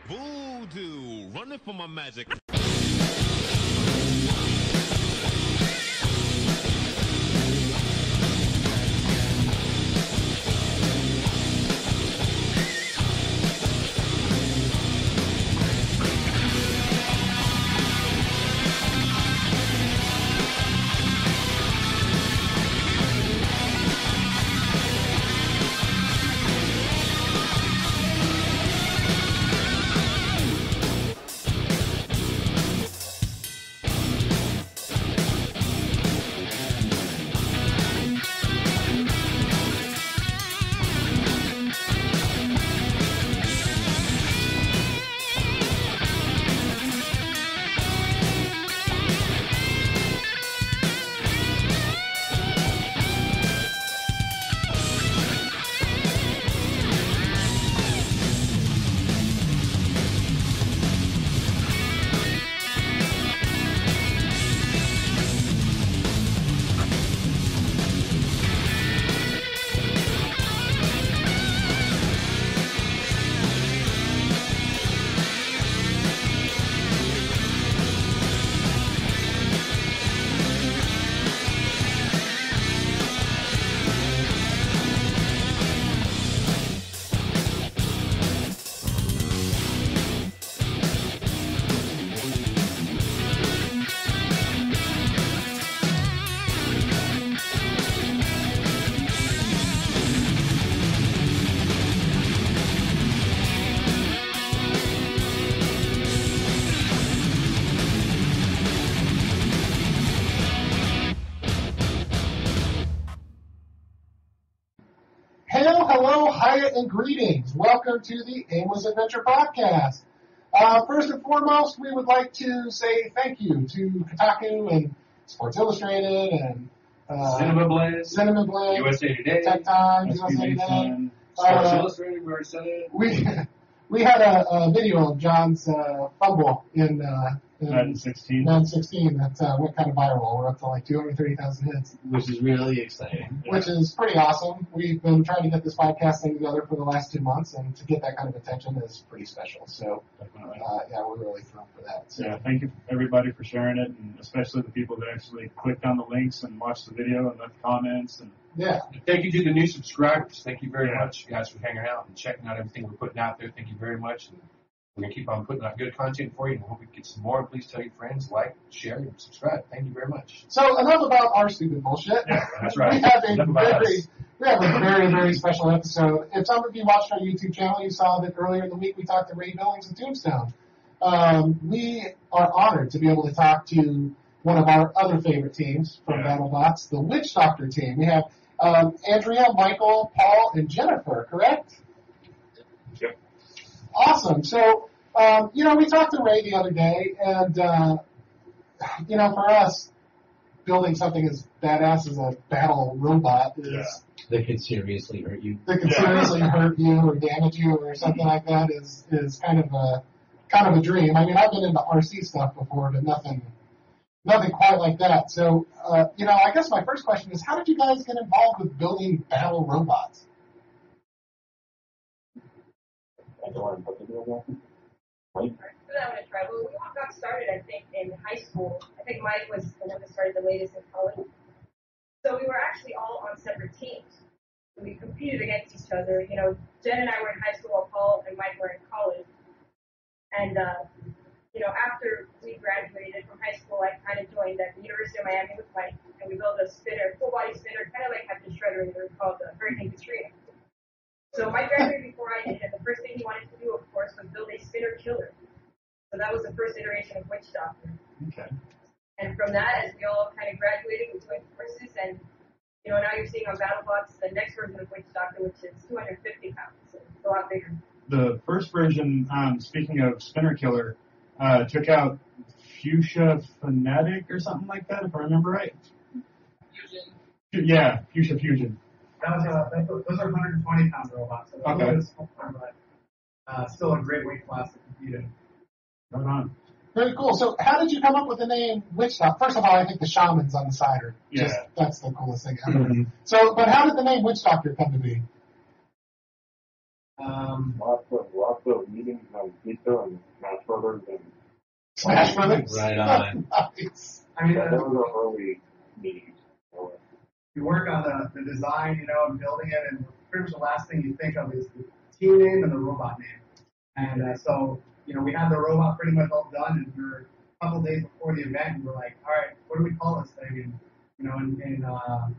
Voodoo, running for my magic. Hello, hiya, and greetings. Welcome to the Aimless Adventure Podcast. First and foremost, we would like to say thank you to Kotaku and Sports Illustrated and Cinema Blade, USA Today, Tech Times, USA Today. Sports Illustrated, we already said it. We had a video of John's fumble in Madden 16. Madden 16 that went kind of viral. We're up to like 230,000 hits. Which is really exciting. Yeah. Which is pretty awesome. We've been trying to get this podcast thing together for the last 2 months, and to get that kind of attention is pretty special. So, yeah, we're really thrilled for that. So. Yeah, thank you everybody for sharing it, and especially the people that actually clicked on the links and watched the video and left comments. And yeah. Thank you to the new subscribers. Thank you very much, guys, for hanging out and checking out everything we're putting out there. Thank you very much. And we're going to keep on putting out good content for you, and we hope we get some more. Please tell your friends, like, share, and subscribe. Thank you very much. So enough about our stupid bullshit. Yeah, that's right. We have a very, very special episode. If some of you watched our YouTube channel, you saw that earlier in the week we talked to Ray Billings of Tombstone. We are honored to be able to talk to one of our other favorite teams from BattleBots, the Witch Doctor team. We have Andrea, Michael, Paul, and Jennifer, correct? Yep. Awesome. So, we talked to Ray the other day, and, for us, building something as badass as a battle robot is... That could seriously hurt you. That could seriously hurt you or damage you or something like that is kind of a dream. I mean, I've been into RC stuff before, but nothing quite like that. So, I guess my first question is, how did you guys get involved with building battle robots? I don't want to put the deal on. Right? I'm going to try. Well, we all got started, I think, in high school. I think Mike was the one that started the latest in college. So we were actually all on separate teams. We competed against each other. Jen and I were in high school while Paul and Mike were in college. And, after we graduated from high school, I kind of joined at the University of Miami with Mike, and we built a spinner, full-body spinner, kind of like Captain Shredder, they were called the Hurricane Katrina. So Mike graduated before I did, and the first thing he wanted to do, of course, was build a spinner killer. So that was the first iteration of Witch Doctor. Okay. And from that, as we all kind of graduated, we joined forces, and, now you're seeing on BattleBots the next version of Witch Doctor, which is 250 pounds, so it's a lot bigger. The first version, speaking of spinner killer, took out Fuchsia Fanatic or something like that, if I remember right. Fusion. Yeah, Fuchsia Fusion. Those are 120-pound robots. So okay. But still a great weight class to compete in. Right on. Very cool. So how did you come up with the name Witch Doctor? First of all, I think the shamans on the side are that's the coolest thing ever. Mm-hmm. So, but how did the name Witch Doctor come to be? Lots of meetings on pizza and Smash Brothers and Smash Brothers. Right on. Nice. I mean, those are early meetings. you work on the design, and building it, and pretty much the last thing you think of is the team name and the robot name. And so, we had the robot pretty much all done, and we're a couple days before the event, and we're like, all right, what do we call this thing? And, in a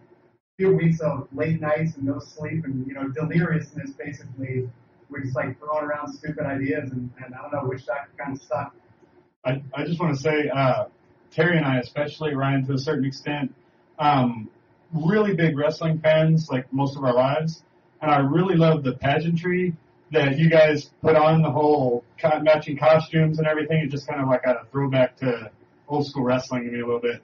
few weeks of late nights and no sleep and, deliriousness, basically, we're just like throwing around stupid ideas, and I don't know which that kind of stuck. I just want to say, Terry and I, especially Ryan to a certain extent, really big wrestling fans, like most of our lives, and I really love the pageantry that you guys put on, the whole matching costumes and everything. It just kind of like a throwback to old school wrestling to me a little bit.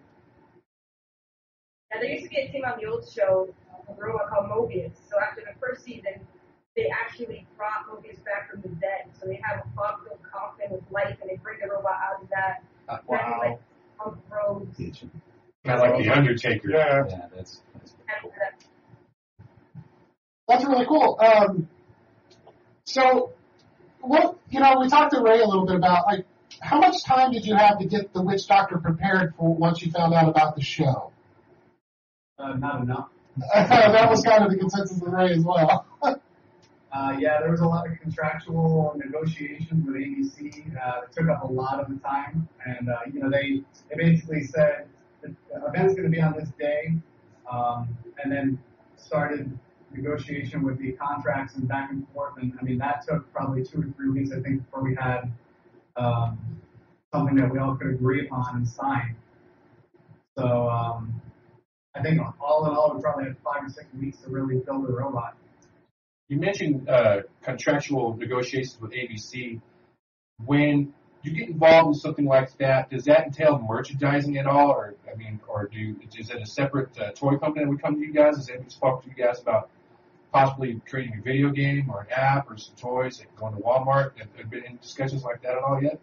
And there used to be a team on the old show, a robot called Mobius. So after the first season, they actually brought Mobius back from the dead. So they have a fog-filled coffin with lights, and they bring the robot out of that. Wow. Like, on roads. Kind of like the Undertaker. Yeah. Yeah, that's cool. That's really cool. So, we talked to Ray a little bit about, like, how much time did you have to get the Witch Doctor prepared for once you found out about the show? Not enough. That was kind of the consensus with Ray as well. Yeah, there was a lot of contractual negotiations with ABC. It took up a lot of the time, and they basically said the event's going to be on this day, and then started negotiation with the contracts and back and forth. And I mean, that took probably 2 or 3 weeks, I think, before we had something that we all could agree upon and sign. So I think all in all, we probably had 5 or 6 weeks to really build the robot. You mentioned contractual negotiations with ABC. When you get involved in something like that, does that entail merchandising at all, or is it a separate toy company that would come to you guys? Has anybody spoken to you guys about possibly creating a video game or an app or some toys and going to Walmart? Have there been any discussions like that at all yet?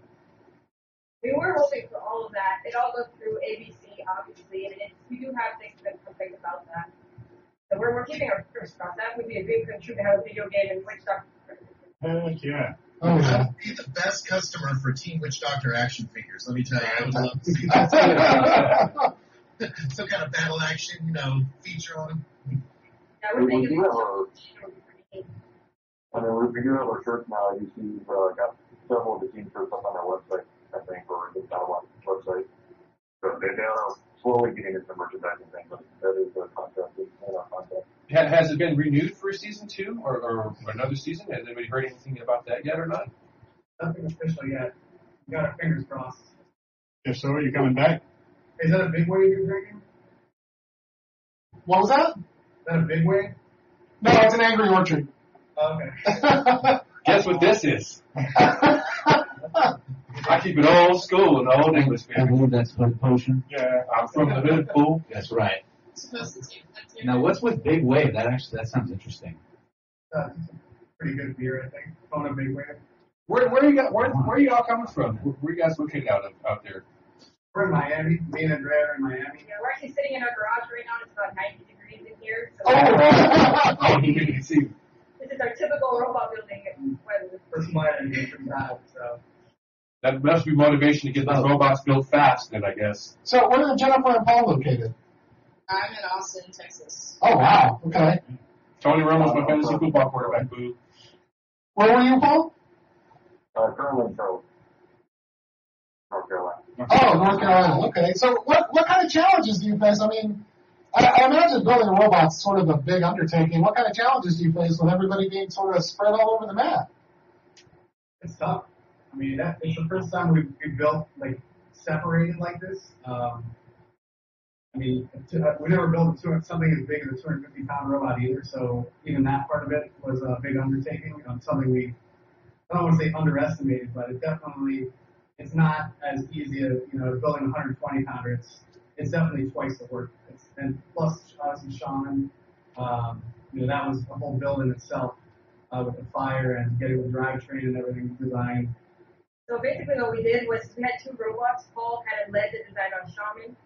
We were hoping for all of that. It all goes through ABC, obviously, and we do have things that think about that. So we're keeping our fingers crossed. That would be a big country to have a video game and Witch Doctor. Heck yeah. Oh, yeah. Be the best customer for Team Witch Doctor action figures. Let me tell you, I would love to see that. Some kind of battle action, feature on them. Yeah, we're We thinking do have we do have our shirts now. You see, we've got several of the team shirts up on our website, I think, or the BattleBots website. So they are slowly getting into merchandising things, but that is the contract. Has it been renewed for season 2 or another season? Has anybody heard anything about that yet or not? Nothing official yet. We got our fingers crossed. If so, are you coming back? Is that a big wave you're drinking? What was that? Is that a big wave? No, it's an Angry Orchard. Okay. Guess what this is? I keep it old school and old English. I believe that's for the potion. Yeah. I'm from the hood, fool. That's right. Now, what's with Big Wave? That sounds interesting. It's a pretty good beer, I think. Kona Big Wave. Where are you all coming from? Where are you guys located out there? We're in Miami. Me and Andrea are in Miami. Yeah, we're actually sitting in our garage right now. It's about 90 degrees in here. So Oh, you can see. this is our typical robot building weather. First flight and it's pretty bad, so. That must be motivation to get those robots built fast, then, I guess. So where are Jennifer and Paul located? I'm in Austin, Texas. Oh, wow. Okay. Tony Romo's my fantasy football quarterback, boo. Where were you, Paul? Currently in Charlotte, North Carolina. Oh, North Carolina. Okay. So what kind of challenges do you face? I mean, I imagine building a robot's sort of a big undertaking. What kind of challenges do you face with everybody being sort of spread all over the map? It's tough. I mean, it's the first time we've built, separated like this. I mean, we never built something as big as a 250-pound robot either, so even that part of it was a big undertaking. Something I don't want to say underestimated, but it's not as easy as, building a 120-pounder. It's definitely twice the work. And plus, obviously, Sean, that was a whole build in itself with the fire and getting the drivetrain and everything designed. So basically what we did was we had 2 robots. Paul kind of led the design on Shaman.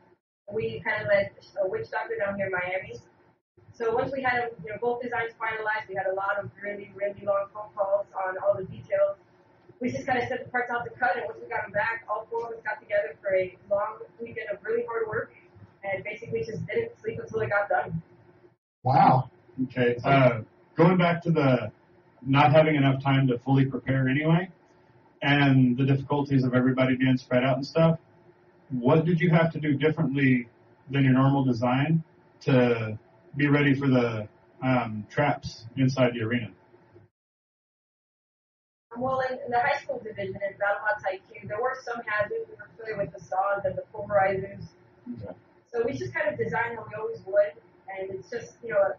We kind of led a Witch Doctor down here in Miami. So once we had both designs finalized, we had a lot of really, really long phone calls on all the details. We just kind of set the parts out to cut, and once we got them back, all four of us got together for a long weekend of really hard work, and basically just didn't sleep until it got done. Wow. Okay. Going back to the not having enough time to fully prepare anyway, and the difficulties of everybody being spread out and stuff, what did you have to do differently than your normal design to be ready for the traps inside the arena? Well, in the high school division in BattleBots IQ, there were some hazards. We were familiar with the saws and the pulverizers. Okay. So we just kind of designed how we always would, and it's just,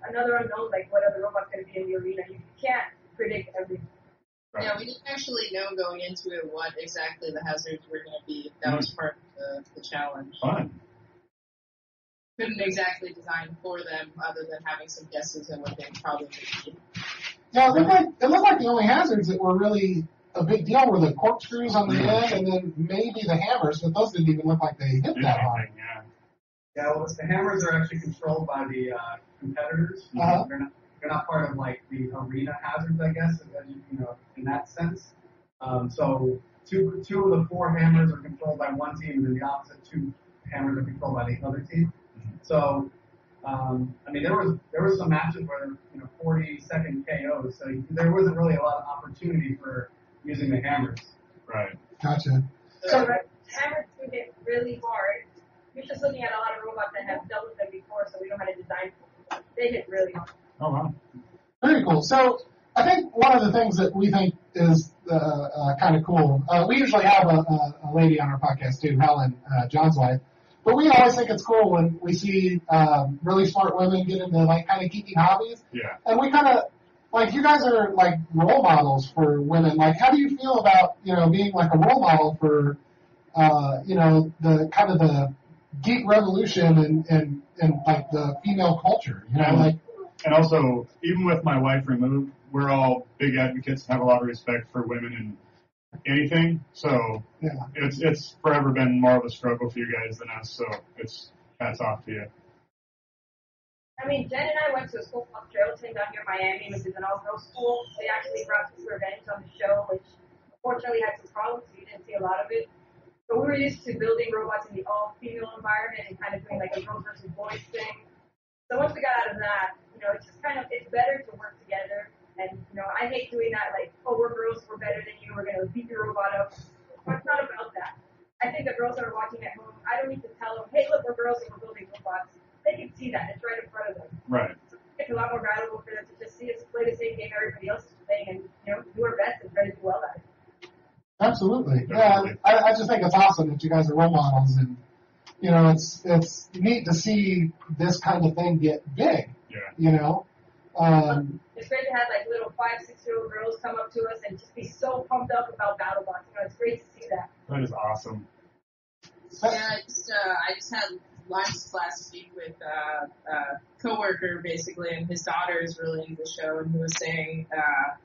another unknown, like what other robot's going to be in the arena. You can't predict everything. Right. Yeah, we didn't actually know going into it what exactly the hazards were going to be. That was part of the challenge. Fun. Couldn't exactly design for them other than having some guesses at what they probably would be. Yeah, it looked like the only hazards that were really a big deal were the corkscrews on the end and then maybe the hammers, but those didn't even look like they hit that hard. Yeah. Yeah, well, the hammers are actually controlled by the competitors. Uh-huh. They're not part of like the arena hazards, I guess, in that sense. So two of the four hammers are controlled by one team, and then the opposite two hammers are controlled by the other team. So, there was some matches where 40-second KOs, so there wasn't really a lot of opportunity for using the hammers. Right. Gotcha. So hammers do hit really hard. You're just looking at a lot of robots that have dealt with them before, so we know how to design for them. They hit really hard. Oh, wow. Very cool. So I think one of the things that we think is kind of cool, we usually have a lady on our podcast too, Helen, John's wife, but we always think it's cool when we see really smart women get into like kind of geeky hobbies. Yeah. And we kind of, like, you guys are like role models for women. Like, how do you feel about, being like a role model for, the kind of the geek revolution and like the female culture, And also, even with my wife removed, we're all big advocates and have a lot of respect for women in anything. So yeah. It's forever been more of a struggle for you guys than us. So it's hats off to you. I mean, Jen and I went to a school called Trailton down here in Miami, which is an all-girls school. They actually brought Super Revenge on the show, which unfortunately had some problems, so you didn't see a lot of it. But we were used to building robots in the all-female environment and kind of doing like a girls versus boys thing. So once we got out of that, it's just it's better to work together. And, I hate doing that, like, oh, we're girls, we're better than you, we're going to beat your robot up. Well, it's not about that. I think the girls that are watching at home, I don't need to tell them, hey, look, we're girls and we're building robots. They can see that. It's right in front of them. Right. It's a lot more valuable for them to just see us play the same game everybody else is playing and, do our best and try to do well at it. Absolutely. Yeah, I just think it's awesome that you guys are role models, and it's neat to see this kind of thing get big. Yeah. It's great to have like little 5-6-year-old girls come up to us and just be so pumped up about BattleBots. It's great to see that. That is awesome. Yeah, I just had lunch last week with a coworker basically, and his daughter is really into the show, and he was saying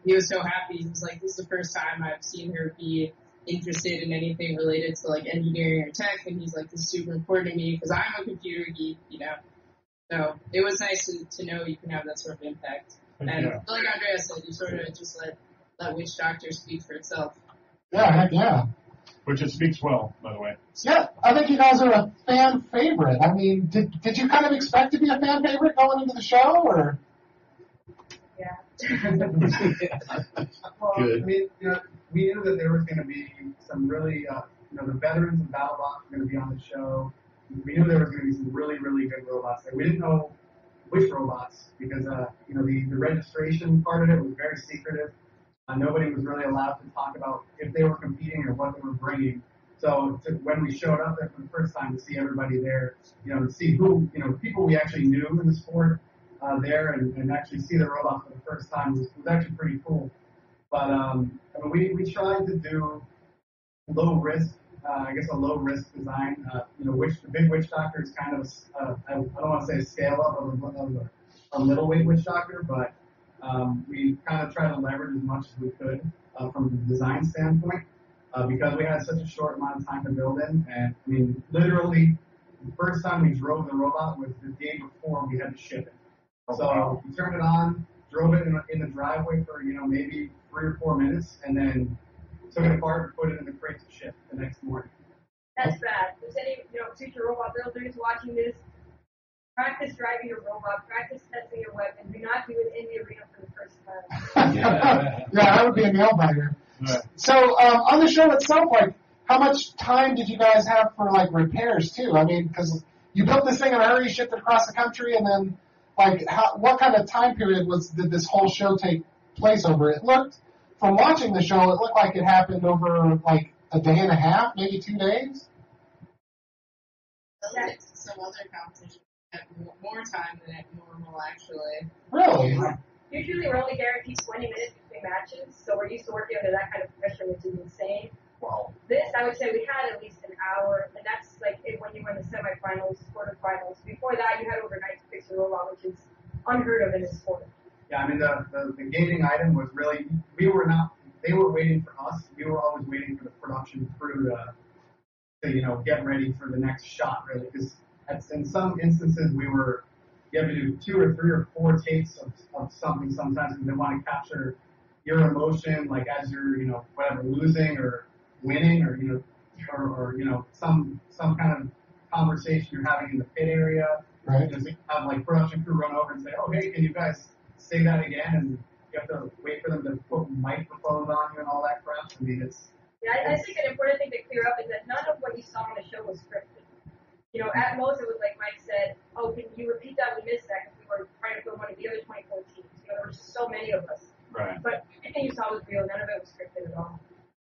he was so happy. He was like, "This is the first time I've seen her be interested in anything related to like engineering or tech," and he's like, "This is super important to me because I'm a computer geek, So it was nice to know you can have that sort of impact. And like Andrea said, you sort of just let Witch Doctor speak for itself. Yeah, heck yeah. Which it speaks well, by the way. Yeah, I think you guys are a fan favorite. I mean, did you kind of expect to be a fan favorite going into the show, or? Yeah. Well, Good. I mean, we knew that there was going to be some really, the veterans of BattleBots were going to be on the show. We knew there was going to be some really, really good robots there. We didn't know which robots because, the registration part of it was very secretive. Nobody was really allowed to talk about if they were competing or what they were bringing. So when we showed up there for the first time to see everybody there, to see who, people we actually knew in the sport there and actually see the robots for the first time was actually pretty cool. But we tried to do low risk. I guess a low-risk design, the Big Witch Doctor is kind of, I don't want to say a scale-up of a middleweight Witch Doctor, but we kind of tried to leverage as much as we could from the design standpoint because we had such a short amount of time to build in. And, I mean, literally, the first time we drove the robot was the day before we had to ship it. So we turned it on, drove it in the driveway for, maybe 3 or 4 minutes, and then took it apart and put it in the crate to ship the next morning. That's bad. There's any, future robot builders watching this, practice driving your robot, practice testing your weapon. Do not do it in the arena for the first time. Yeah, that would be a nail biter. Right. So on the show itself, like, how much time did you guys have for like repairs too? I mean, because you built this thing in a hurry, shipped it across the country, and then like, what kind of time period did this whole show take place over? It looked, from watching the show, it looked like it happened over like a day and a half, maybe 2 days. Some other competitions have more time than normal, actually. Really? Usually we're only guaranteed 20 minutes between matches, so we're used to working under that kind of pressure, which is insane. Wow. This, I would say we had at least an hour, and that's like when you were in the semifinals, quarterfinals. Before that, you had overnight to fix your robot, which is unheard of in this sport. Yeah, I mean, the gating item was really, they were waiting for us. We were always waiting for the production crew to get ready for the next shot, really, because in some instances you have to do 2 or 3 or 4 takes of something sometimes, because they want to capture your emotion, like as you're, whatever, losing or winning, or some kind of conversation you're having in the pit area. Right. Just have like production crew run over and say, "Oh, hey, can you guys say that again?" And you have to wait for them to put microphones on you and all that crap. I mean, I think an important thing to clear up is that none of what you saw on the show was scripted. At most it was like Mike said, "Oh, can you repeat that? We missed that because we were trying to film one of the other 24 teams." There were just so many of us. Right. But everything you saw was real. None of it was scripted at all.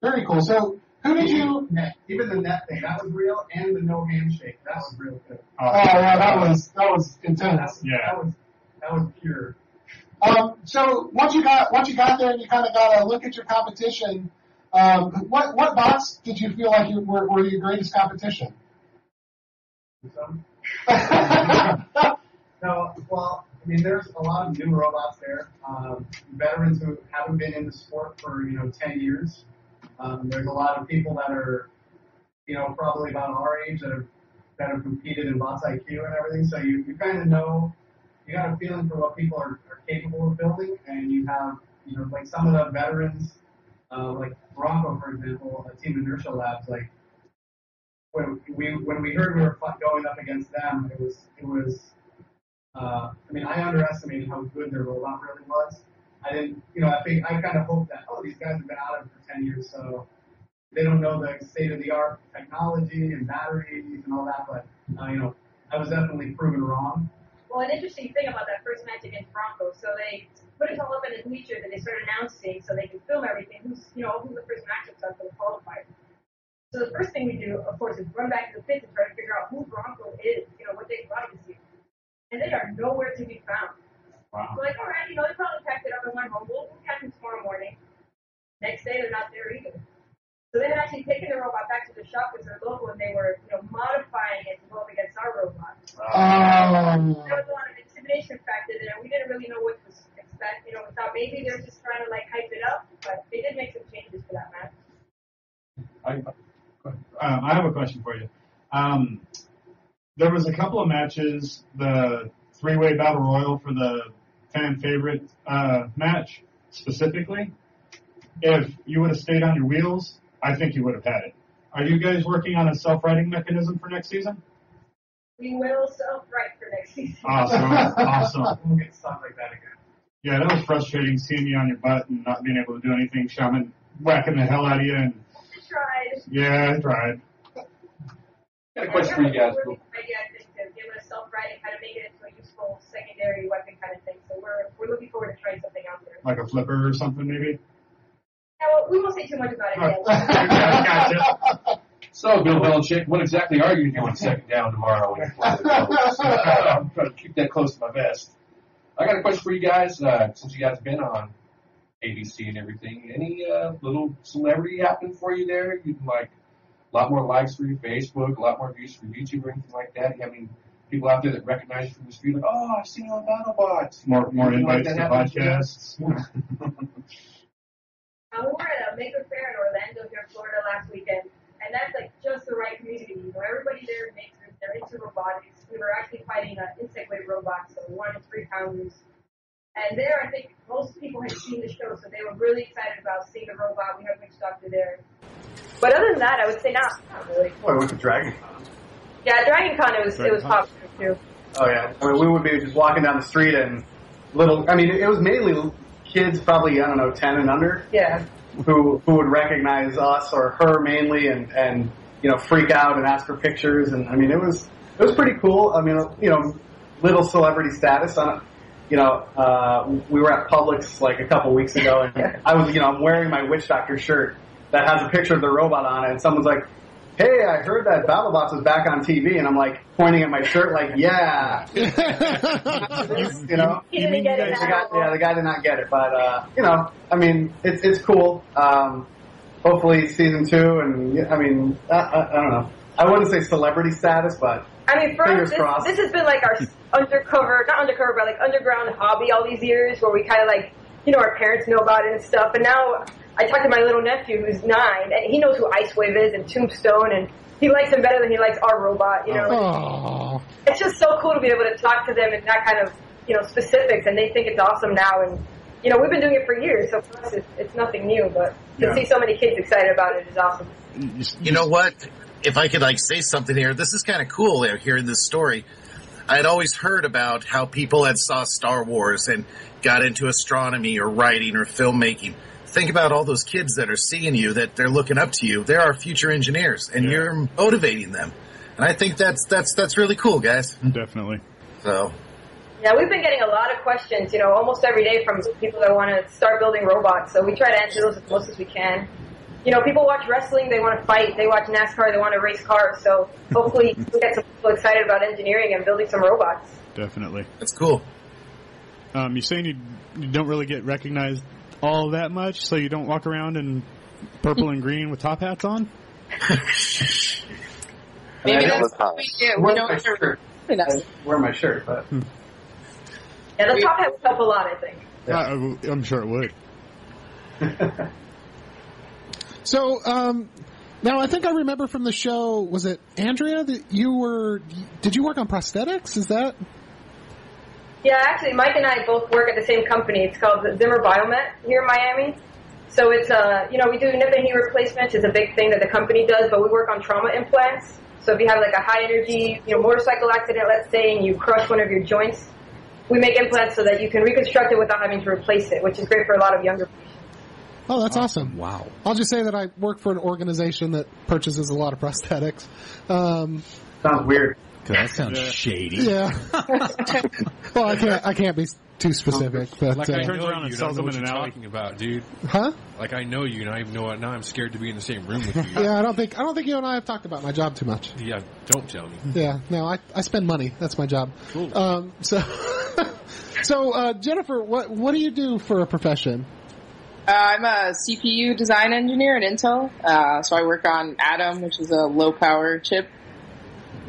Very cool. So, who did you? Even the net thing, that was real, and the no handshake, that was real too. Oh yeah, that was intense. That was pure. So once you got there and you kind of got a look at your competition, what bots did you feel like were your greatest competition? No, well, I mean, there's a lot of new robots there. Veterans who haven't been in the sport for 10 years. There's a lot of people that are, probably about our age that have competed in Bots IQ and everything. So you kind of know, you got a feeling for what people are capable of building, and you have, like some of the veterans, like Bronco, for example, Team Inertia Labs, like when we heard we were going up against them, it was. I mean, I underestimated how good their robot really was. I didn't, I kind of hoped that, these guys have been out of it for 10 years, so they don't know the state-of-the-art technology and batteries and all that, but, I was definitely proven wrong. Well, an interesting thing about that first match against Bronco, so they put us all up in the bleachers and they started announcing so they can film everything, who the first matchups are for the qualifiers. So the first thing we do, of course, is run back to the pits and try to figure out who Bronco is, what they brought this year. And they are nowhere to be found. Wow. So like, all right, they probably packed it up and went home. We'll catch them tomorrow morning. Next day, they're not there either. So they had actually taken the robot back to the shop with their local, and they were, modifying it to go up against our robot. There was a lot of intimidation factor there. We didn't really know what to expect. We thought maybe they were just trying to hype it up, but they did make some changes for that match. I have a question for you. There was a couple of matches, the 3-way battle royal for the fan favorite match specifically. If you would have stayed on your wheels, I think you would have had it. Are you guys working on a self-righting mechanism for next season? We will self-right for next season. Awesome. We'll get stuff like that again. Yeah, that was frustrating seeing you on your butt and not being able to do anything. Shaman whacking the hell out of you. And I tried. Yeah, I tried. Got a question for you guys. Really good idea, I think, to give it a self-righting, kind of make it into a useful secondary weapon kind of thing. So we're looking forward to trying something out there. Like a flipper or something, maybe? Yeah, well, we won't say too much about it yet. Gotcha. So, Bill Belichick, what exactly are you doing second down tomorrow? I'm trying to keep that close to my vest. I got a question for you guys. Since you guys have been on ABC and everything, any little celebrity happening for you there? You'd like a lot more likes for your Facebook, a lot more views for YouTube or anything like that? You have any people out there that recognize you from the street? Like, I've seen you on BattleBots. More invites to podcasts. We were at a Maker Fair in Orlando, here in Florida last weekend, and that's just the right community. Everybody there makes their They're into robotics. We were actually fighting insect weight robots, so 1 and 3 pounders. And there, I think most people had seen the show, so they were really excited about seeing the robot. We had Witch Doctor there. But other than that, I would say not really. Oh, I went to Dragon Con. Yeah, Dragon Con, it was popular too. Oh yeah, I mean, we would be just walking down the street and it was mainly kids, probably, I don't know, 10 and under. Yeah. Who would recognize us or her mainly and freak out and ask for pictures, and I mean it was pretty cool. I mean, little celebrity status on it. We were at Publix like a couple weeks ago, and I was, I'm wearing my Witch Doctor shirt that has a picture of the robot on it, and someone's like, "Hey, I heard that BattleBots was back on TV," and I'm like pointing at my shirt, like, "Yeah." He didn't get it. The guy did not get it, but I mean, it's cool. Hopefully season 2, and I mean, I don't know. I wouldn't say celebrity status, but I mean, for us, this has been like our not undercover, but like underground hobby all these years, where we kind of like, our parents know about it and stuff, and now I talked to my little nephew who's 9, and he knows who Icewave is and Tombstone, and he likes him better than he likes our robot, Aww. It's just so cool to be able to talk to them in that kind of, specifics, and they think it's awesome now, and, we've been doing it for years, so for us it's nothing new, but to see so many kids excited about it is awesome. You know what? If I could say something here, this is kind of cool hearing this story. I had always heard about how people had saw Star Wars and got into astronomy or writing or filmmaking. Think about all those kids that are seeing you, that they're looking up to you. They're our future engineers, and you're motivating them. And I think that's really cool, guys. Definitely. So. Yeah, we've been getting a lot of questions, almost every day from people that want to start building robots. So we try to answer those as close as we can. People watch wrestling, they want to fight. They watch NASCAR, they want to race cars. So hopefully we'll get some people excited about engineering and building some robots. Definitely. That's cool. You're saying you don't really get recognized all that much, so you don't walk around in purple and green with top hats on? Maybe that's what we do. We don't wear my shirt, but yeah, the top hat would help a lot, I think. Yeah. I'm sure it would. So, now I think I remember from the show, was it Andrea that did you work on prosthetics? Is that? Yeah, actually, Mike and I both work at the same company. It's called Zimmer Biomet here in Miami. So it's, we do nip and knee replacements. It's a big thing that the company does, but we work on trauma implants. So if you have like a high energy, motorcycle accident, let's say, and you crush one of your joints, we make implants so that you can reconstruct it without having to replace it, which is great for a lot of younger people. Oh, that's awesome. Wow. I'll just say that I work for an organization that purchases a lot of prosthetics. Sounds weird. That sounds shady. Yeah. Well, I can't be too specific, but like I turns know around you, and and I sells know them what in you're an alley. talking about, dude. Huh? Like I know you, and I even know what. Now I'm scared to be in the same room with you. Yeah, I don't think you and I have talked about my job too much. Yeah, don't tell me. Yeah, no, I spend money. That's my job. Cool. So Jennifer, what do you do for a profession? I'm a CPU design engineer at Intel. So I work on Atom, which is a low power chip.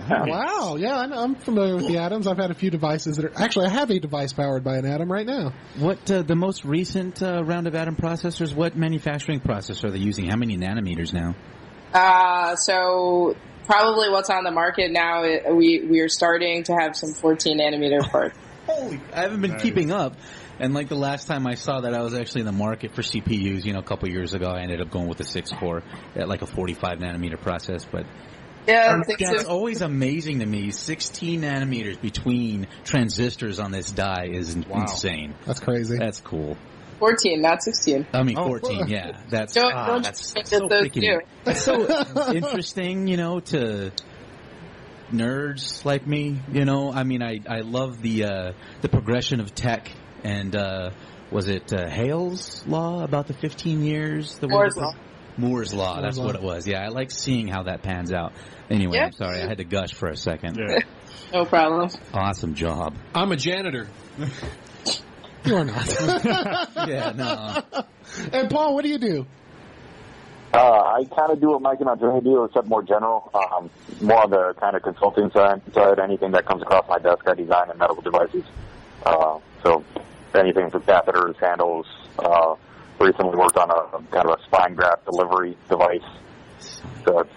Nice. Wow, yeah, I'm familiar with the Atoms. I've had a few devices that are... Actually, I have a device powered by an Atom right now. What, the most recent round of Atom processors, what manufacturing processor are they using? How many nanometers now? So probably what's on the market now, we are starting to have some 14 nanometer parts. Holy, I haven't been keeping up. And like the last time I saw that, I was actually in the market for CPUs, a couple years ago. I ended up going with a 6-core at like a 45 nanometer process, but... Yeah, that's always amazing to me. 16 nanometers between transistors on this die is insane. That's crazy. That's cool. 14, not 16. I mean, 14, yeah. That's think so freaking... That's so interesting, to nerds like me, I mean, I love the progression of tech, and was it Hale's Law about the 15 years? Moore's Law, that's what it was. Yeah, I like seeing how that pans out. Anyway, I'm sorry, I had to gush for a second. Yeah. No problem. Awesome job. I'm a janitor. You're not. Yeah, no. And Paul, what do you do? I kind of do what Mike and Andrea do, except more general, more on the kind of consulting side. Anything that comes across my desk, I design in medical devices. So anything from catheters, handles. Recently worked on a kind of a spine graft delivery device. So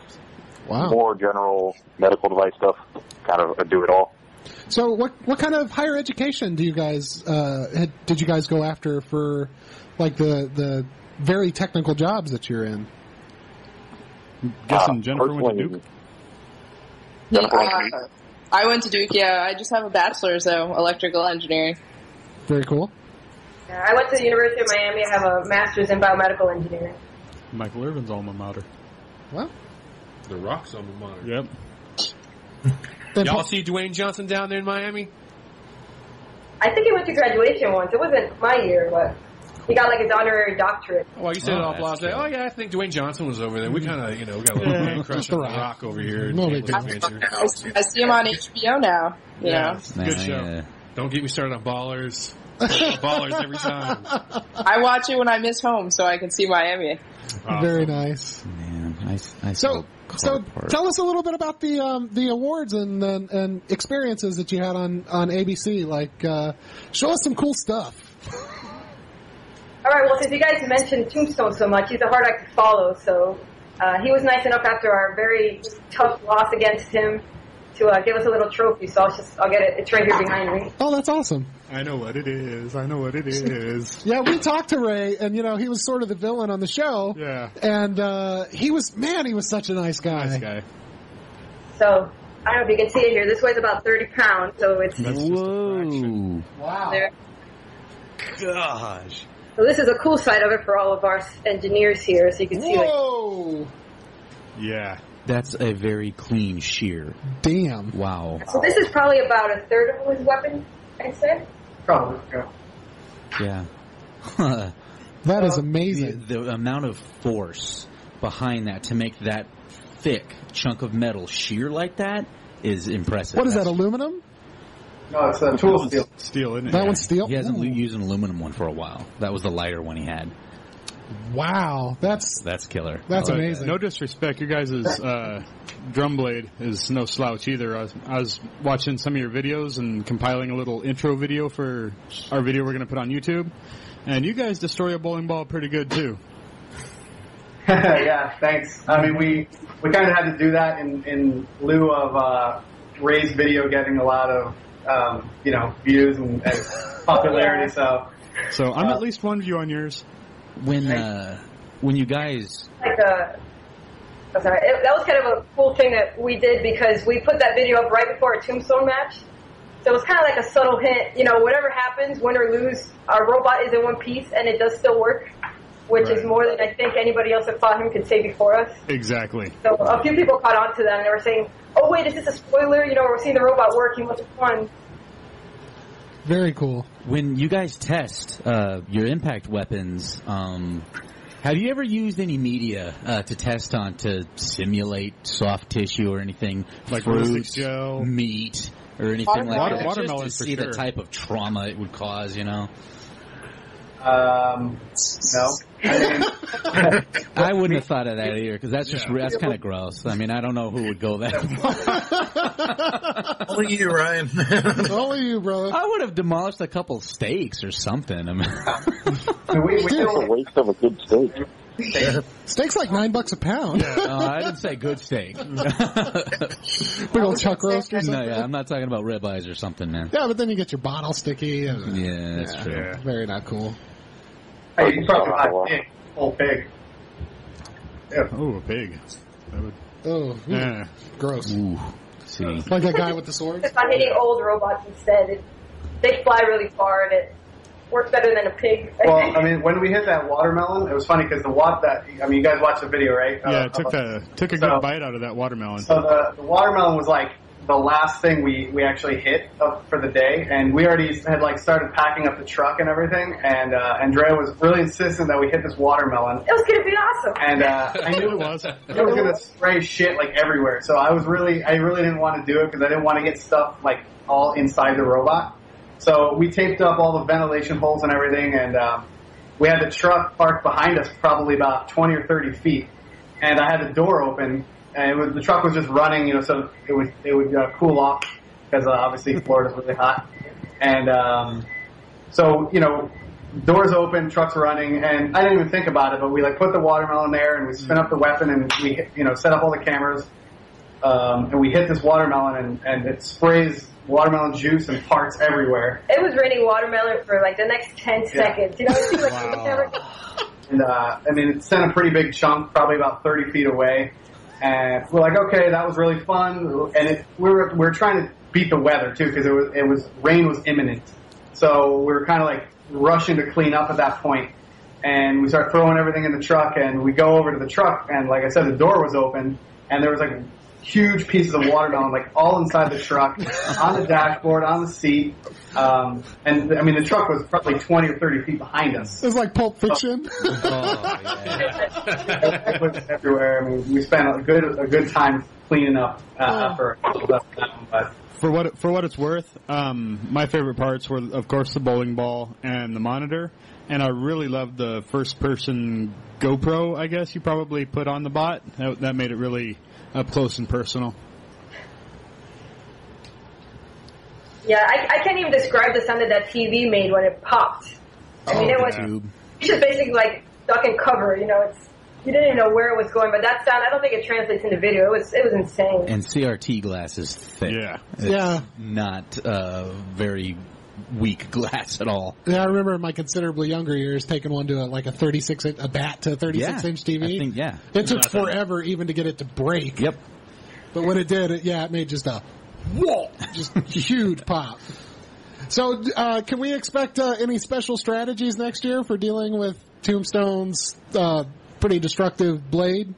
Wow. more general medical device stuff, kind of a do-it-all. So what kind of higher education do you guys did you guys go after for like the very technical jobs that you're in? Guessing Jennifer went to Duke? I went to Duke, yeah. I just have a bachelor's, though, electrical engineering. Very cool. Yeah, I went to the University of Miami. I have a master's in biomedical engineering. Michael Irvin's alma mater. Well, The Rock's alma mater. Yep. Y'all see Dwayne Johnson down there in Miami? I think he went to graduation once. It wasn't my year, but he got like his honorary doctorate. Well, you said it all blase. Oh, yeah, I think Dwayne Johnson was over there. We kind of, we got a little man crush on The Rock over here. No big deal. I see him on HBO now. You know? Good show. Don't get me started on Ballers. Ballers every time. I watch it when I miss home so I can see Miami. Awesome. Very nice. Man, I So tell us a little bit about the awards and experiences that you had on ABC. Like, show us some cool stuff. All right, well, since you guys mentioned Tombstone so much, he's a hard act to follow, so he was nice enough after our very tough loss against him to give us a little trophy, so I'll get it. It's right here behind me. Oh, that's awesome. I know what it is. Yeah, we talked to Ray, and, he was sort of the villain on the show. Yeah. And he was such a nice guy. Nice guy. So, I don't know if you can see it here. This weighs about 30 pounds, so it's... Whoa. Wow. There. Gosh. So this is a cool side of it for all of our engineers here, so you can see Whoa. Yeah. That's a very clean shear. Damn. Wow. So this is probably about a third of his weapon, I'd say. Probably, yeah. Yeah. That is amazing. The amount of force behind that to make that thick chunk of metal shear like that is impressive. What is that, aluminum? No, it's a tool steel. Steel, isn't it? That one's steel? He hasn't used an aluminum one for a while. That was the lighter one he had. Wow. That's killer. That's amazing. No disrespect, your guys' drum blade is no slouch either. I was watching some of your videos and compiling a little intro video for our video we're going to put on YouTube, and you guys destroy a bowling ball pretty good too. Yeah, thanks. I mean, we kind of had to do that in lieu of Ray's video getting a lot of views and popularity. So I'm at least one view on yours. When you guys that was kind of a cool thing that we did because we put that video up right before a Tombstone match. So it was kind of like a subtle hint, whatever happens, win or lose, our robot is in one piece and it does still work, which is more than I think anybody else that fought him could say before us. Exactly. So a few people caught on to that and they were saying, oh wait, is this a spoiler? We're seeing the robot work, he must have won. Very cool. When you guys test your impact weapons, have you ever used any media to test on to simulate soft tissue or anything? Like fruits, gel, meat, or anything like that? Watermelon just to see the type of trauma it would cause, No. I wouldn't have thought of that either because that's kind of gross. I mean, I don't know who would go that far. Only you, Ryan. Only you, brother. I would have demolished a couple steaks or something. I mean, It's a waste of a good steak. Steak's like $9 a pound. I didn't say good steak. Big old chuck roast or something. No, I'm not talking about ribeyes or something, man. Yeah, but then you get your bottle sticky. And, Yeah, that's true. Yeah. Very not cool. Hey, you probably buy a whole pig. Yeah. Oh, a pig. That would, Oh, yeah. gross. Ooh, see. Like that guy with the sword? If I'm hitting old robots instead, they fly really far and it works better than a pig. Well, I mean, when we hit that watermelon, it was funny because you guys watched the video, right? Yeah, it took a good bite out of that watermelon. So the watermelon was like the last thing we actually hit for the day, and we already had started packing up the truck and everything, and Andrea was really insistent that we hit this watermelon. It was going to be awesome. And I knew it was going to spray shit everywhere. So I really didn't want to do it because I didn't want to get stuff all inside the robot. So we taped up all the ventilation holes and everything, and we had the truck parked behind us probably about 20 or 30 feet, and I had the door open. And the truck was just running, so it would cool off because obviously Florida's really hot. And so doors open, truck's running, and I didn't even think about it, but we put the watermelon there and we spin up the weapon and we set up all the cameras. and we hit this watermelon, and it sprays watermelon juice and parts everywhere. It was raining watermelon for like the next 10 seconds. You know, it seemed like it was never. And I mean, it sent a pretty big chunk, probably about 30 feet away. And we're like, okay, that was really fun. And we were trying to beat the weather too, because rain was imminent. So we were kind of like rushing to clean up at that point. And we start throwing everything in the truck, and we go over to the truck, and like I said, the door was open, and there was like huge pieces of watermelon, like all inside the truck, on the dashboard, on the seat. And I mean, the truck was probably 20 or 30 feet behind us. It was like Pulp Fiction. It was everywhere. I mean, we spent a good time cleaning up after left that. But for what it's worth, my favorite parts were, of course, the bowling ball and the monitor. And I really loved the first-person GoPro, I guess you probably put on the bot. That made it really up close and personal. Yeah, I can't even describe the sound that TV made when it popped. I mean, it was just basically like duck and cover. You know, you didn't even know where it was going. But that sound, I don't think it translates into video. It was insane. And CRT glass is thick. Yeah, it's not very weak glass at all. Yeah, I remember in my considerably younger years taking one to a bat to a 36-inch TV. I think, it took forever even to get it to break. Yep. But when it did, it made just a whoa, just huge pop. So, can we expect any special strategies next year for dealing with Tombstone's pretty destructive blade?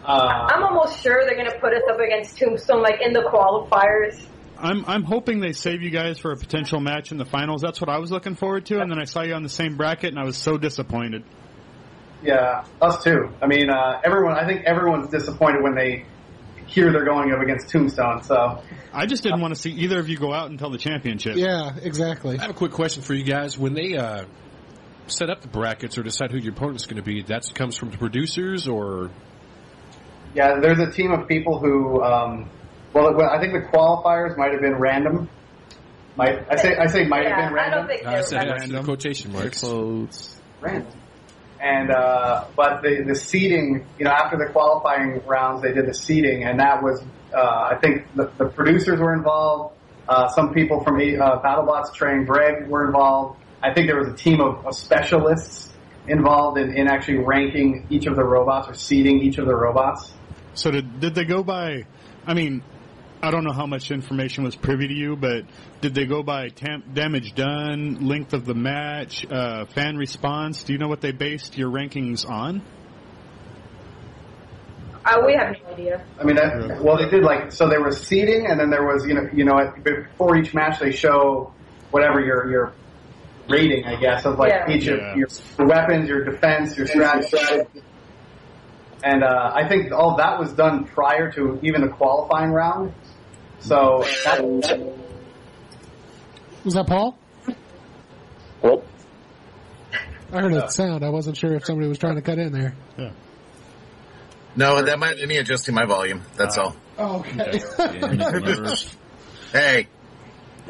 I'm almost sure they're going to put us up against Tombstone, like in the qualifiers. I'm hoping they save you guys for a potential match in the finals. That's what I was looking forward to, and then I saw you on the same bracket, and I was so disappointed. Yeah, us too. I mean, I think everyone's disappointed when they hear they're going up against Tombstone. So I just didn't want to see either of you go out until the championship. Yeah, exactly. I have a quick question for you guys. When they set up the brackets or decide who your opponent's going to be, that comes from the producers, or? Yeah, there's a team of people who. I think the qualifiers might have been random. I say might have been random. I don't think I said random. Quotation marks. Random. And but the seeding, after the qualifying rounds, they did the seeding, and that was I think the producers were involved. Some people from BattleBots Train Greg were involved. I think there was a team of specialists involved in actually ranking each of the robots or seeding each of the robots. So did they go by? I mean, I don't know how much information was privy to you, but did they go by damage done, length of the match, fan response? Do you know what they based your rankings on? We have no idea. I mean, they did they were seeding, and then there was, before each match they show whatever your rating, I guess, of each of your weapons, your defense, your strategy. And I think all that was done prior to even the qualifying round. So was that Paul? What? I heard a sound. I wasn't sure if somebody was trying to cut in there. Yeah. No, that might be me adjusting my volume. That's all. Oh, okay. Hey.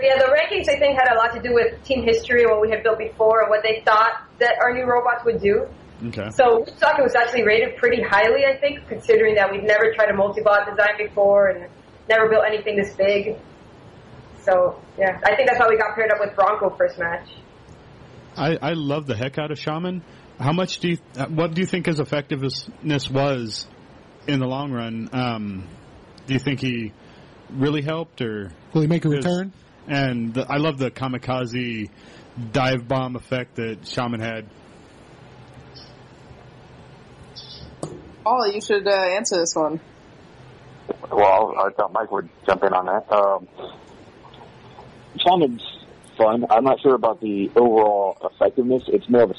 Yeah, the rankings, I think, had a lot to do with team history and what we had built before and what they thought that our new robots would do. Okay. So Woodstock was actually rated pretty highly, I think, considering that we've never tried a multi-bot design before and never built anything this big. So, yeah, I think that's why we got paired up with Bronco first match. I love the heck out of Shaman. What do you think his effectiveness was in the long run? Do you think he really helped, or will he make a return? And I love the kamikaze dive bomb effect that Shaman had. Paul, you should answer this one. Well, I thought Mike would jump in on that. Shaman's fun. I'm not sure about the overall effectiveness. It's more of a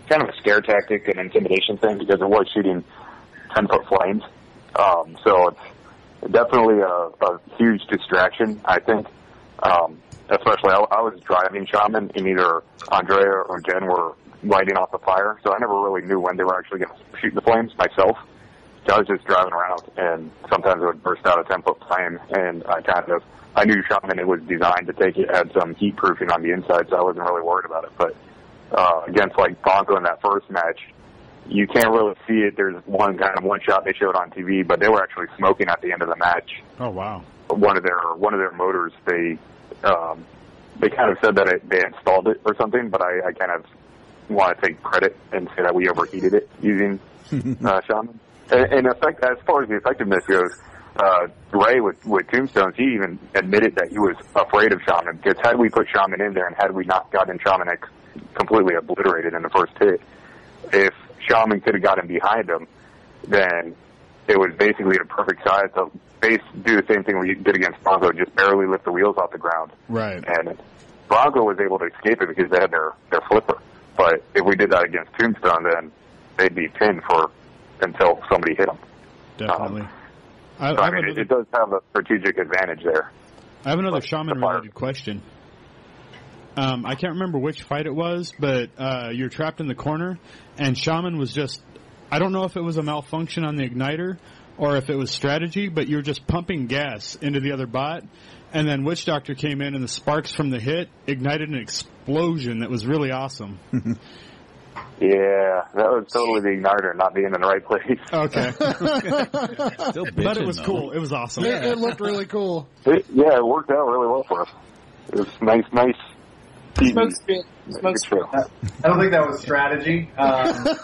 kind of a scare tactic and intimidation thing because it was shooting 10-foot flames. So it's definitely a huge distraction, I think. Especially I was driving Shaman and either Andrea or Jen were lighting off the fire, so I never really knew when they were actually going to shoot the flames myself. So I was just driving around, and sometimes it would burst out a 10-foot flame, and I knew Shaman, it was designed to had some heat proofing on the inside, so I wasn't really worried about it. But against Bronco in that first match, you can't really see it. There's one shot they showed on TV, but they were actually smoking at the end of the match. Oh wow! One of their motors, they kind of said that they installed it or something, but I kind of want to take credit and say that we overheated it using Shaman. And effect, as far as the effectiveness goes, Ray with Tombstones, he even admitted that he was afraid of Shaman, because had we put Shaman in there and had we not gotten Shaman completely obliterated in the first hit, if Shaman could have gotten behind him, then it was basically a perfect size to do the same thing we did against Bronco, just barely lift the wheels off the ground. Right. And Bronco was able to escape it because they had their flipper. But if we did that against Tombstone, then they'd be pinned until somebody hit them. Definitely. It does have a strategic advantage there. I have another Shaman-related question. I can't remember which fight it was, but you're trapped in the corner, and Shaman was just, I don't know if it was a malfunction on the igniter or if it was strategy, but you were just pumping gas into the other bot, and then Witch Doctor came in, and the sparks from the hit ignited an explosion that was really awesome. Yeah, that was totally the igniter not being in the right place. Okay. Still bitching, But it was though. Cool. It was awesome. It looked really cool. It worked out really well for us. It was nice TV. Smoke screen. I don't think that was strategy. Unless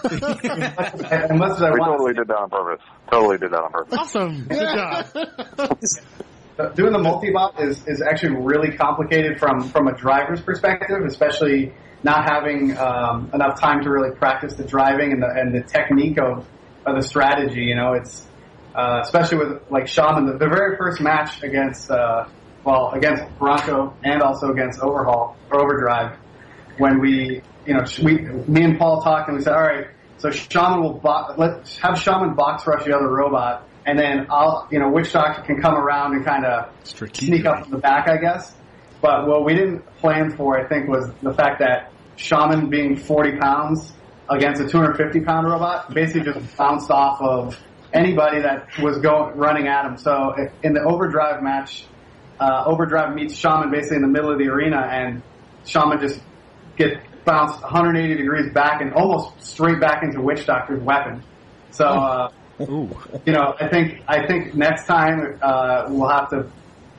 I We want totally did that on purpose. Totally did that on purpose. Awesome. Good job. doing the multi-bot is actually really complicated from a driver's perspective, especially not having enough time to really practice the driving and the technique of the strategy. You know, it's especially with like Shaman, the very first match against Bronco and also against Overdrive, when me and Paul talked and we said, all right, so Shaman let's have Shaman box rush the other robot, and then Witch Doctor can come around and kind of sneak up from the back, I guess. But what we didn't plan for, I think, was the fact that Shaman being 40 pounds against a 250-pound robot basically just bounced off of anybody that was running at him. So in the Overdrive match, Overdrive meets Shaman basically in the middle of the arena, and Shaman just gets bounced 180 degrees back and almost straight back into Witch Doctor's weapon. So, I think next time we'll have to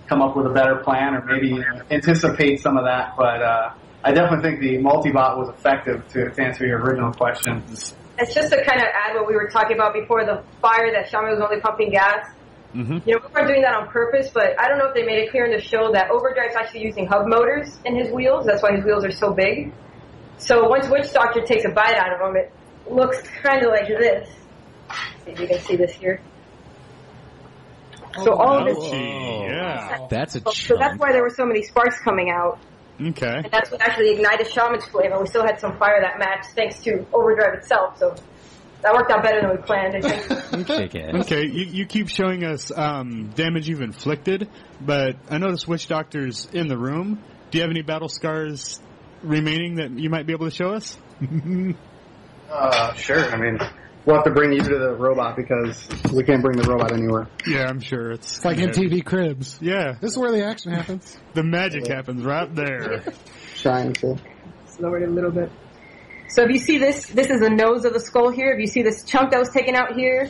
come up with a better plan or maybe anticipate some of that. But I definitely think the multi-bot was effective to answer your original question. It's just to kind of add what we were talking about before, the fire that Shaman was only pumping gas. Mm-hmm. We weren't doing that on purpose, but I don't know if they made it clear in the show that Overdrive's actually using hub motors in his wheels. That's why his wheels are so big. So once Witch Doctor takes a bite out of them, it looks kind of like this. See if you can see this here. So all of this. Yeah. That's a chunk. So that's why there were so many sparks coming out. Okay. And that's what actually ignited Shaman's flame, and we still had some fire that match thanks to Overdrive itself. So that worked out better than we planned, I think. Okay, you keep showing us damage you've inflicted, but I noticed Witch Doctor's in the room. Do you have any battle scars remaining that you might be able to show us? Sure. I mean, we'll have to bring you to the robot because we can't bring the robot anywhere. Yeah, I'm sure. It's like in TV Cribs. Yeah. This is where the action happens. The magic happens right there. Shine, too. Let's lower it a little bit. So if you see this is the nose of the skull here. If you see this chunk that was taken out here,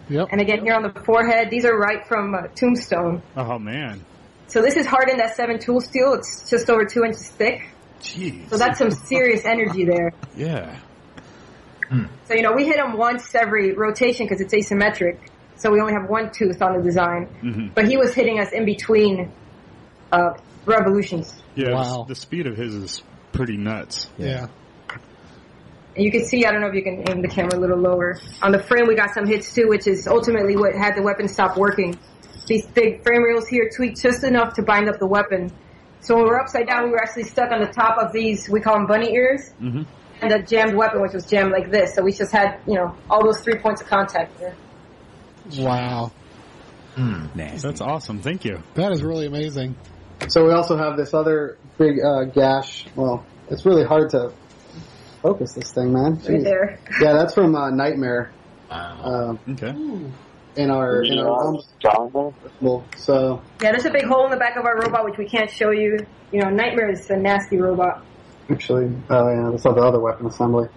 and again here on the forehead, these are right from Tombstone. Oh, man. So this is hardened S7 tool steel. It's just over 2 inches thick. Jeez. So that's some serious energy there. Yeah. So, we hit them once every rotation because it's asymmetric. So we only have one tooth on the design. Mm-hmm. But he was hitting us in between revolutions. Yeah, wow. The speed of his is pretty nuts. Yeah. And you can see, I don't know if you can aim the camera a little lower. On the frame, we got some hits too, which is ultimately what had the weapon stop working. These big frame rails here tweaked just enough to bind up the weapon. So when we were upside down, we were actually stuck on the top of these, we call them bunny ears, and the jammed weapon, which was jammed like this. So we just had, all those 3 points of contact there. Wow. Nasty. That's awesome. Thank you. That is really amazing. So we also have this other big gash. Well, it's really hard to focus this thing, man. Right there. Yeah, that's from Nightmare. Wow. Okay. In our so Yeah, there's a big hole in the back of our robot, which we can't show you. Nightmare is a nasty robot. actually, that's not the other weapon assembly.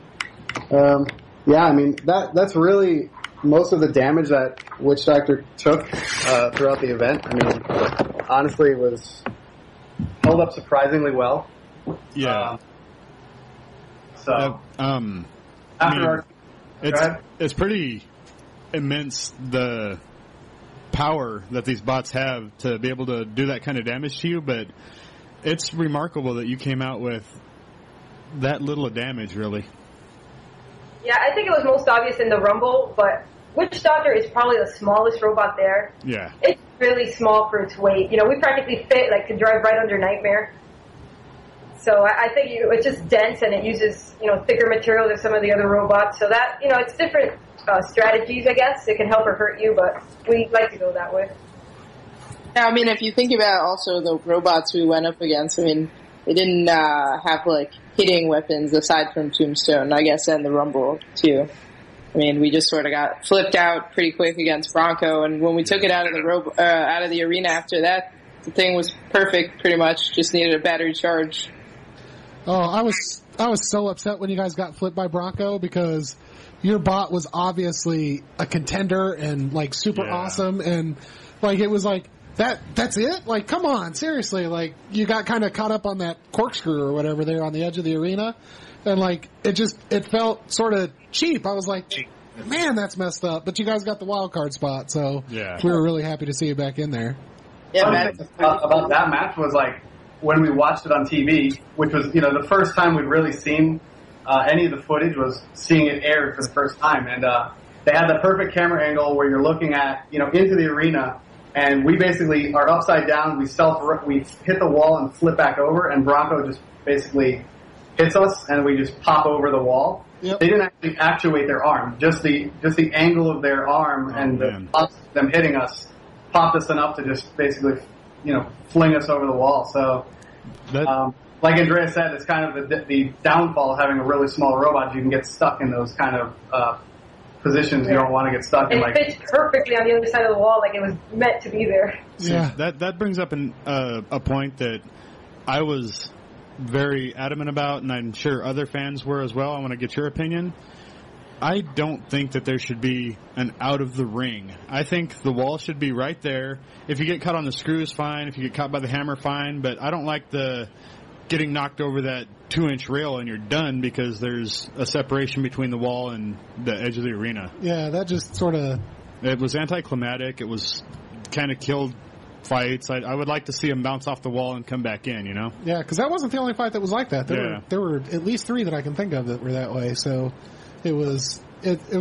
Yeah, Yeah, I mean, that's really most of the damage that Witch Doctor took throughout the event. I mean, honestly, it was held up surprisingly well. Yeah. It's pretty immense the power that these bots have to be able to do that kind of damage to you, but it's remarkable that you came out with that little of damage, really. Yeah, I think it was most obvious in the Rumble, but Witch Doctor is probably the smallest robot there. Yeah. It's really small for its weight. We practically fit, could drive right under Nightmare. So I think it's just dense, and it uses, thicker material than some of the other robots. So that, it's different strategies, I guess. It can help or hurt you, but we like to go that way. Yeah, I mean, if you think about also the robots we went up against, I mean, they didn't have, hitting weapons aside from Tombstone, I guess, and the Rumble, too. I mean, we just sort of got flipped out pretty quick against Bronco, and when we took it out of the arena after that, the thing was perfect, pretty much. Just needed a battery charge. Oh, I was so upset when you guys got flipped by Bronco because your bot was obviously a contender and super awesome, and it was that's it? Come on, seriously, you got kind of caught up on that corkscrew or whatever there on the edge of the arena, and it felt sort of cheap. I was like, man, that's messed up. But you guys got the wild card spot, so we were really happy to see you back in there. Yeah, about that match was when we watched it on TV, which was, the first time we'd really seen any of the footage was seeing it aired for the first time. And they had the perfect camera angle where you're looking at, into the arena, and we basically are upside down. We hit the wall and flip back over, and Bronco just basically hits us, and we just pop over the wall. Yep. They didn't actually actuate their arm. Just the angle of their arm them hitting us popped us enough to just basically, fling us over the wall. So, like Andrea said, it's kind of the downfall of having a really small robot. You can get stuck in those kind of positions you don't want to get stuck in. And it fits perfectly on the other side of the wall, it was meant to be there. Yeah, that brings up a point that I was very adamant about, and I'm sure other fans were as well. I want to get your opinion. I don't think that there should be an out of the ring. I think the wall should be right there. If you get caught on the screws, fine. If you get caught by the hammer, fine. But I don't like the getting knocked over that 2-inch rail and you're done because there's a separation between the wall and the edge of the arena. Yeah, that just sort of... It was anticlimactic. It was kind of killed fights. I would like to see them bounce off the wall and come back in, Yeah, because that wasn't the only fight that was like that. There were at least 3 that I can think of that were that way, so... It was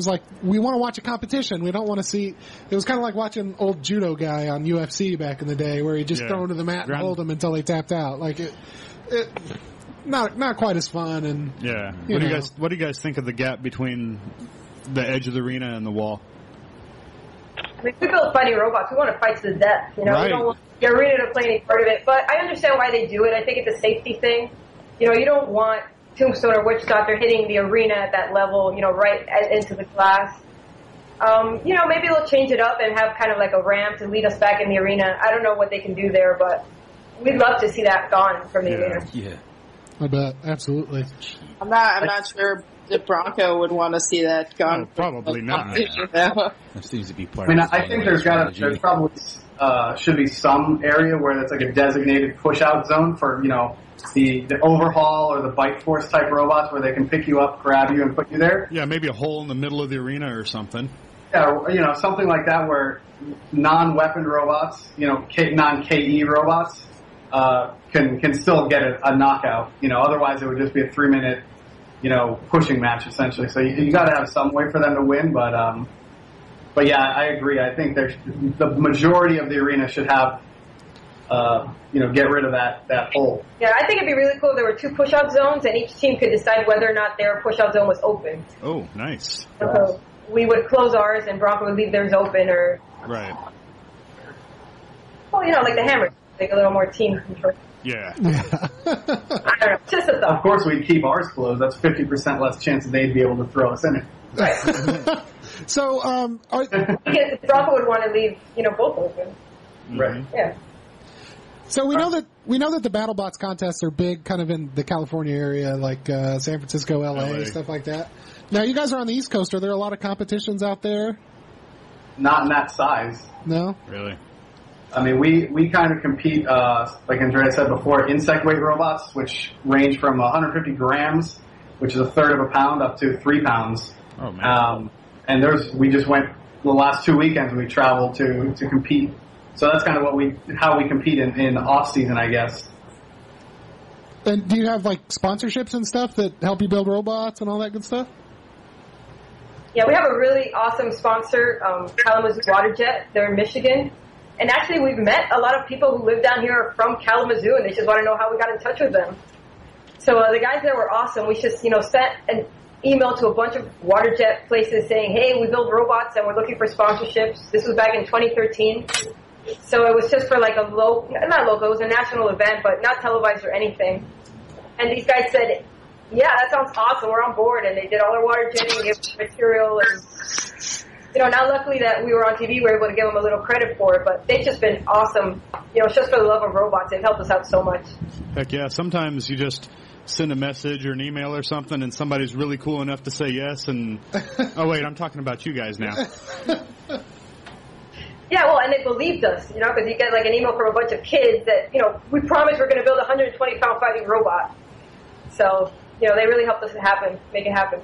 like, we want to watch a competition. We don't want to see... It was kind of like watching old judo guy on UFC back in the day where he just throw him to the mat and hold him until he tapped out. Not quite as fun. And yeah. What do you guys think of the gap between the edge of the arena and the wall? I mean, we build fighting robots. We want to fight to the death. Right. We don't want the arena to play any part of it. But I understand why they do it. I think it's a safety thing. You don't want Tombstone or Witch Doctor hitting the arena at that level, right into the glass. Maybe they'll change it up and have kind of like a ramp to lead us back in the arena. I don't know what they can do there, but we'd love to see that gone from the arena. Yeah, I bet. Absolutely. I'm not sure if Bronco would want to see that gone. Oh, probably not. That seems to be part of it. I think there's probably should be some area where that's like a designated push-out zone for, the overhaul or the bite force type robots where they can pick you up, grab you, and put you there. Yeah, maybe a hole in the middle of the arena or something. Yeah, something like that where non-weapon robots, non-KE robots, can still get a knockout. Otherwise it would just be a 3-minute, pushing match essentially. So you got to have some way for them to win, but yeah, I agree. I think the majority of the arena should have. Get rid of that hole. Yeah, I think it'd be really cool if there were 2 push-out zones and each team could decide whether or not their push-out zone was open. Oh, nice. So we would close ours and Bronco would leave theirs open or... Right. Well, like the hammer. Like a little more team control. Yeah. I don't know. Just a thought. Of course we'd keep ours closed. That's 50% less chance that they'd be able to throw us in it. Right. So, because Bronco would want to leave, both open. Right. Yeah. So we know that we know that the BattleBots contests are big kind of in the California area, like San Francisco, LA, stuff like that. Now, you guys are on the East Coast. Are there a lot of competitions out there? Not in that size. No? Really? I mean, we kind of compete, like Andrea said before, insect weight robots, which range from 150 grams, which is a third of a pound, up to 3 pounds. Oh, man. And we just went the last 2 weekends. We traveled to compete. So that's kind of how we compete in off season, I guess. And do you have like sponsorships and stuff that help you build robots and all that good stuff? Yeah, we have a really awesome sponsor, Kalamazoo Waterjet. They're in Michigan. And actually, we've met a lot of people who live down here from Kalamazoo, and they just want to know how we got in touch with them. So the guys there were awesome. We just, sent an email to a bunch of waterjet places saying, hey, we build robots and we're looking for sponsorships. This was back in 2013. So it was just for like not local, it was a national event, but not televised or anything. And these guys said, yeah, that sounds awesome, we're on board. And they did all our water jetting, gave us material, and now luckily that we were on TV, we were able to give them a little credit for it, but they've just been awesome. It's just for the love of robots. They've helped us out so much. Heck yeah, sometimes you just send a message or an email or something and somebody's really cool enough to say yes, and oh wait, I'm talking about you guys now. Yeah, well, and they believed us, because you get like an email from a bunch of kids that, we promised we're going to build a 120-pound fighting robot. So, they really helped us make it happen.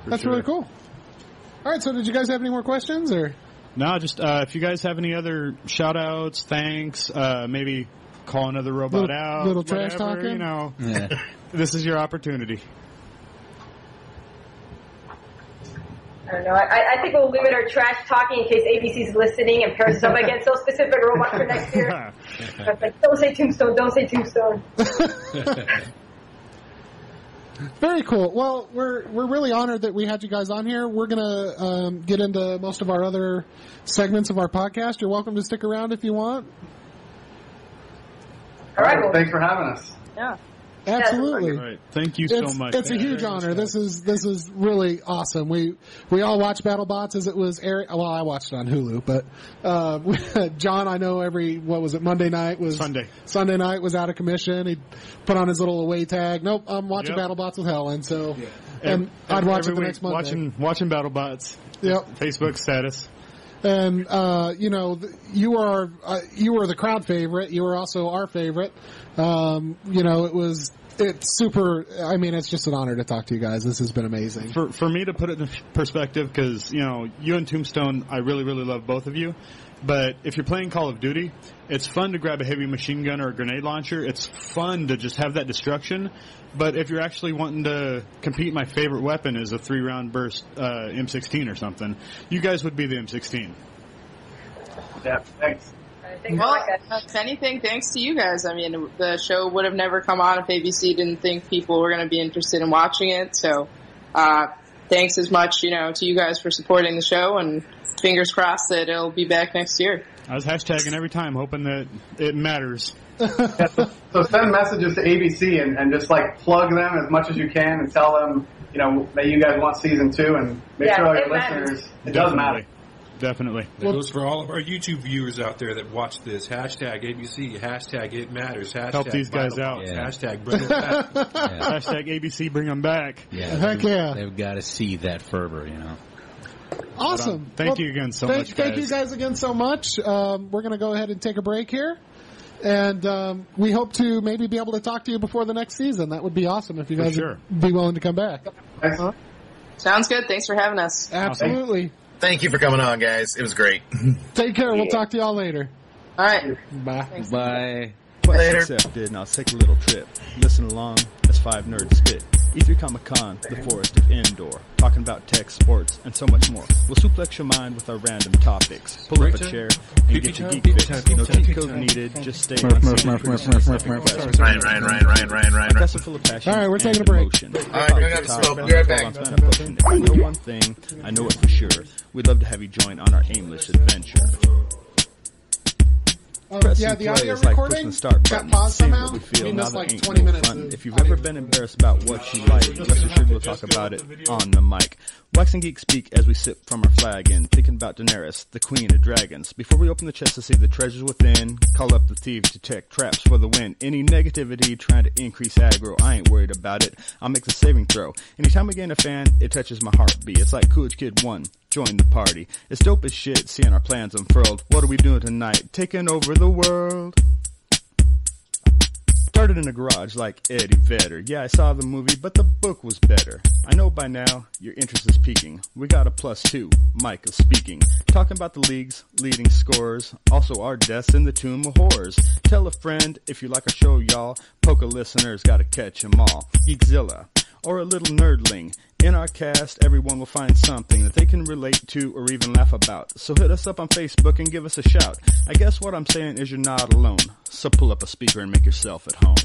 That's really cool. All right, so did you guys have any more questions, or? No, just if you guys have any other shout-outs, thanks, maybe call another robot out. Little trash talking? This is your opportunity. I don't know. I think we'll limit our trash talking in case ABC's listening and pairs us up against those specific robots for next year. Like, don't say Tombstone, don't say Tombstone. Very cool. Well, we're really honored that we had you guys on here. We're gonna get into most of our other segments of our podcast. You're welcome to stick around if you want. All right. Well, thanks for having us. Yeah. Absolutely. All right. Thank you so much. It's a huge honor. This is really awesome. We all watched BattleBots as it was airing. Well, I watched it on Hulu, but John, I know Monday night was Sunday night was out of commission. He put on his little away tag. Nope, I'm watching BattleBots with Helen. So, and I'd watch it the next Monday. Watching BattleBots. Yep. Facebook status. And you were the crowd favorite. You were also our favorite. It's super. I mean, it's just an honor to talk to you guys. This has been amazing. For me to put it in perspective, because you and Tombstone, I really really love both of you. But if you're playing Call of Duty, it's fun to grab a heavy machine gun or a grenade launcher. It's fun to just have that destruction. But if you're actually wanting to compete, my favorite weapon is a 3-round burst M16 or something. You guys would be the M16. Yeah, thanks. Well, if anything, thanks to you guys. I mean, the show would have never come on if ABC didn't think people were going to be interested in watching it. So, thanks as much, to you guys for supporting the show, and fingers crossed that it'll be back next year. I was hashtagging every time, hoping that it matters. So send messages to ABC and just plug them as much as you can and tell them, that you guys want season 2, and make sure all your listeners, it does matter. Definitely. That goes for all of our YouTube viewers out there that watch this. Hashtag ABC, hashtag it matters, hashtag help these guys out. Hashtag bring them back. Hashtag ABC bring them back. Yeah, heck yeah. They've got to see that fervor, Awesome. Thank you again so much, guys. Thank you guys again so much. We're going to go ahead and take a break here. And we hope to maybe be able to talk to you before the next season. That would be awesome if you guys would be willing to come back. Sounds good. Thanks for having us. Absolutely. Awesome. Thank you for coming on, guys. It was great. Take care. We'll talk to y'all later. All right. Bye. Thanks. Bye. Later. Accepted. Now let's take a little trip. Listen along as 5 nerds spit. E3 Comic-Con, the forest of indoor. Talking about tech, sports, and so much more. We'll suplex your mind with our random topics. Pull up a chair and get your geek fix. No cheat code needed. Just stay on Ryan. That's full of passion. All right, we're taking a break. Alright, I got to smoke. Be right back. If you know one thing, I know it for sure. We'd love to have you join on our aimless adventure. Press yeah, and the play audio is like recording pushing the start got button. paused Seeing somehow. what we feel, We now missed there like ain't 20 no minutes fun. of If you've audio ever been embarrassed about what you like, rest assured we'll talk about it on the mic. Wax and Geek speak as we sip from our flagon, thinking about Daenerys, the queen of dragons. Before we open the chest to see the treasures within, call up the thieves to check traps for the win. Any negativity trying to increase aggro, I ain't worried about it. I'll make the saving throw. Anytime we gain a fan, it touches my heartbeat. It's like Coolidge Kid 1. Join the party. It's dope as shit seeing our plans unfurled. What are we doing tonight? Taking over the world. Started in a garage like Eddie Vedder. Yeah, I saw the movie, but the book was better. I know by now your interest is peaking. We got a +2, Micah speaking. Talking about the league's leading scorers, also our deaths in the tomb of horrors. Tell a friend if you like our show, y'all. Poker listeners gotta catch 'em all. Geekzilla, or a little nerdling. In our cast, everyone will find something that they can relate to or even laugh about. So hit us up on Facebook and give us a shout. I guess what I'm saying is you're not alone. So pull up a speaker and make yourself at home.